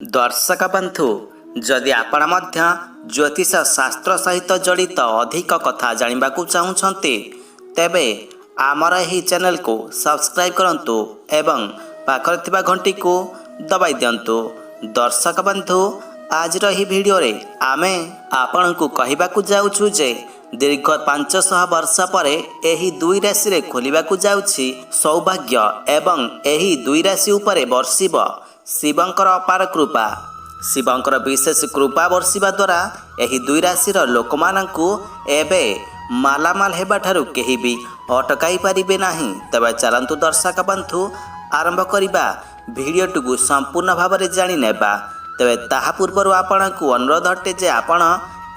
दर्शक बंधु जदि आपण मध्य ज्योतिष शास्त्र सहित जड़ित अधिक कथा जानवा चाहते तेबे आमर यही चैनल को सब्सक्राइब करंतु एवं पाखर थिबा घंटी को दबाई दियंतु। दर्शक बंधु आज रही वीडियो रे आमे आपण को कहबा को जाउछु जे दीर्घ 500 वर्ष पर एही दुई राशि रे खोलिबा को जाउछि सौभाग्य एवं एही दुई राशि उपरे वर्षिब शिवंकर अपार कृपा। शिवंकर विशेष कृपा वर्षिबा द्वारा एही दुई राशिर लोकमानंकु एबे मालामाल हेबा ठारू केही भी अटकाई पारिबे नाही। तबे चलंतु दर्शक बंधु आरंभ करिबा भिडियोटुकु संपूर्ण भाव में जानि नेबा। तेबे ताहा पूर्व आपणकु अनुरोध अटे जे आपण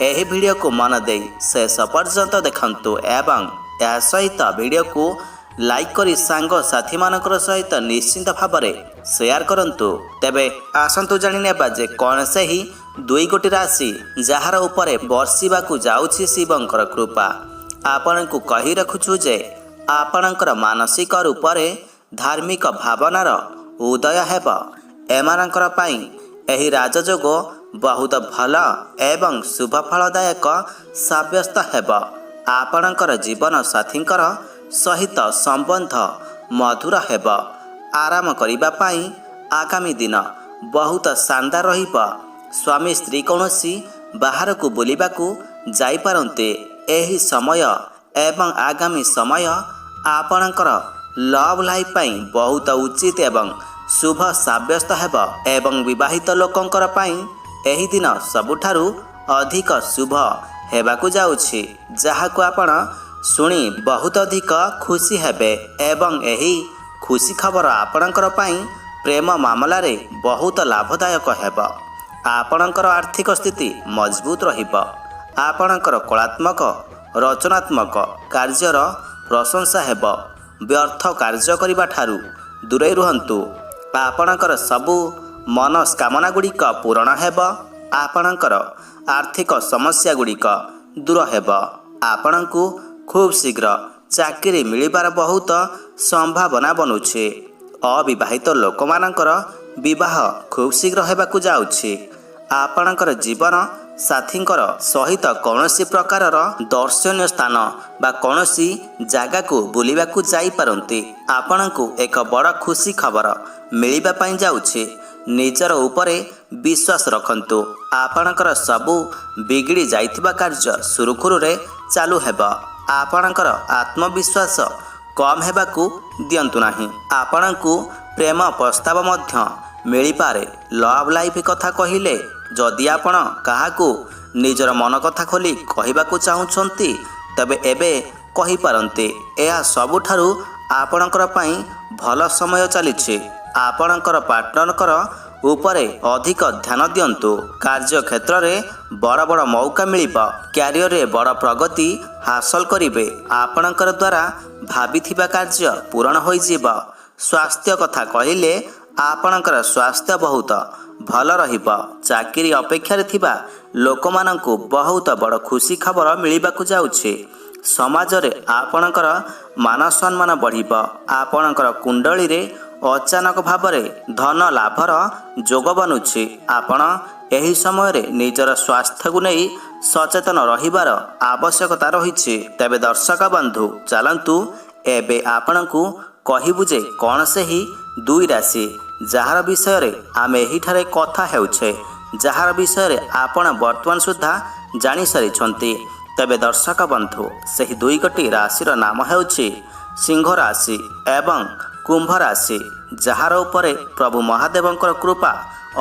एही वीडियो को मन दे शेष पर्यंत देखंतु एवं या सहित वीडियो को लाइक करी सांग साथी मानकर सहित निश्चिंत भाव में शेयर करंतु। तेबे आसंतु जानि नेबा जे कौन से ही दुई गोटी राशि जार उपरे वर्षिबा को जाउछि शिवंकर कृपा। आपणकु कहि रखुछु जे आपणकर मानसिक रूपरे धार्मिक भावनार उदय हेब। एमानकर पई एही राजयोग बहुत भल एवं शुभ फलदायक साब्यस्त हेब। आपणकर जीवन साथींकर सहित संबंध मधुर हेब। आराम करिबा पाई आगामी दिन बहुत शानदार रहिब। स्वामी स्त्री कौनसी बाहर को बुलिबा को जाई पारंते एही समय एवं आगामी समय आपणकर लव लाइफ पाई बहुत उचित एवं शुभ साब्यस्त हेब। एवं विवाहित लोकंकर पाई एही दिन सबुठारु अधिक शुभ हेबाकु जाउछि, जाहाकु आपण सुनी बहुत अधिक खुशी हेबे। एवं एही खुशी खबर आपणकर पाई प्रेम मामला रे बहुत लाभदायक हेब। आपणकर आर्थिक स्थिति मजबूत रहिब। आपणकर कलात्मक रचनात्मक कार्यर प्रशंसा हेब। व्यर्थ कार्य करिबा ठारू दूरे रुहंतु। आपणकर सबु मनस्कामना गुड़िक पूरण हेब। आपणकर आर्थिक समस्या गुड़िक दूर हेब। आपणकु खूब शीघ्र चाकरी मिलिबार बहुत संभावना बनुछे। अविवाहित लोकमानंकर विवाह खूब शीघ्र हेबाकु जाउछि। आपणकर जीवन साथींकर सहित कौनसी प्रकारर दर्शनीय स्थान बा कौनसी जगह को बुलिबा को जाई पारंती। आपणकु एक बड़ खुशी खबर मिलिबा पाई जाउछि। निजर उपरे विश्वास रखंतु। आपणकर सबु बिगड़ी जाइथिबा कार्य सुरुखुरु रे चालू हेब। आपणकर आत्मविश्वास कम हेबाकु दियंतु नाही। आपणकु प्रेम प्रस्ताव मध्य मिली पारे। लव लाइफ कथा कहिले जदि आपण काहाकू निजर मन कथा खोली कहिबाकू चाहुछंती तबे एबे कहि पारंते। एहा सबुठारु आपणकर पाई भल समय चलिछि। आपणकर पार्टनरकर उपरे अधिक ध्यान दियंतु। कार्य क्षेत्र रे बड़ बड़ मौका मिलिबा। क्यारियर रे बड़ प्रगति हासिल करिवे। आपणकर द्वारा भाबिथिबा कार्य पूर्ण होई जिबा। स्वास्थ्य कथा कहिले आपणकर स्वास्थ्य बहुत भल रहिबा। चाकरी अपेक्षा रे थिबा लोकमानंकु बहुत बड़ खुशी खबर मिलिबाकु जाउछि। समाज रे आपणकर मान सम्मान बढ़िबा। आपणकर कुंडली रे अचानक भावरे धन लाभर जोग बनुछि। आपण एही समय रे निजर स्वास्थ्य को नहीं सचेतन रहिबार आवश्यकता रहिछि। तेबे दर्शक बंधु चलंतु एबे आपणकु कहिबु जे कौन से ही दुई राशि जार विषय रे आमे एही ठारे कथा हेउछे, जार विषय रे आपण वर्तमान सुद्धा जानि सारिछंती। तेबे दर्शक बंधु सही दुई गोटी राशिर नाम हेउछि सिंह राशि एवं कुंभ राशि, जार उपरे प्रभु महादेवंकर कृपा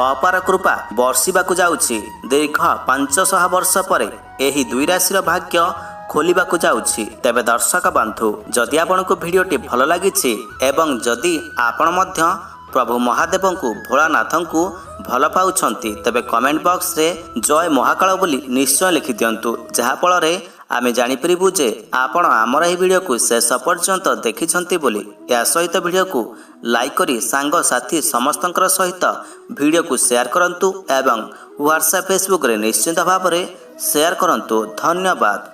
अपार कृपा वर्षिबाकु जाउछि। दीर्घ 500 वर्ष पर एही दुई राशिर भाग्य खोलिबाकु जाउछि। तेबे दर्शक बंधु जदि आपनकु भिडियोटी भल लागिछि एवं जदि आपण मध्य प्रभु महादेवंकु भोलानाथंकु भल पाउछंती तेबे कमेंट बॉक्स रे जय महाकाल बोली निश्चय लिखि दियंतु। जहा फल रे आमे जानि परिबु जे आपण आमर एही वीडियो को शेष पर्यंत देखिछंती बोली। या सहित वीडियो को लाइक करी सांग साथी समस्तंकर सहित वीडियो को शेयर करंतु एवं व्हाट्सएप फेसबुक रे निश्चित भाव में शेयर करंतु। धन्यवाद।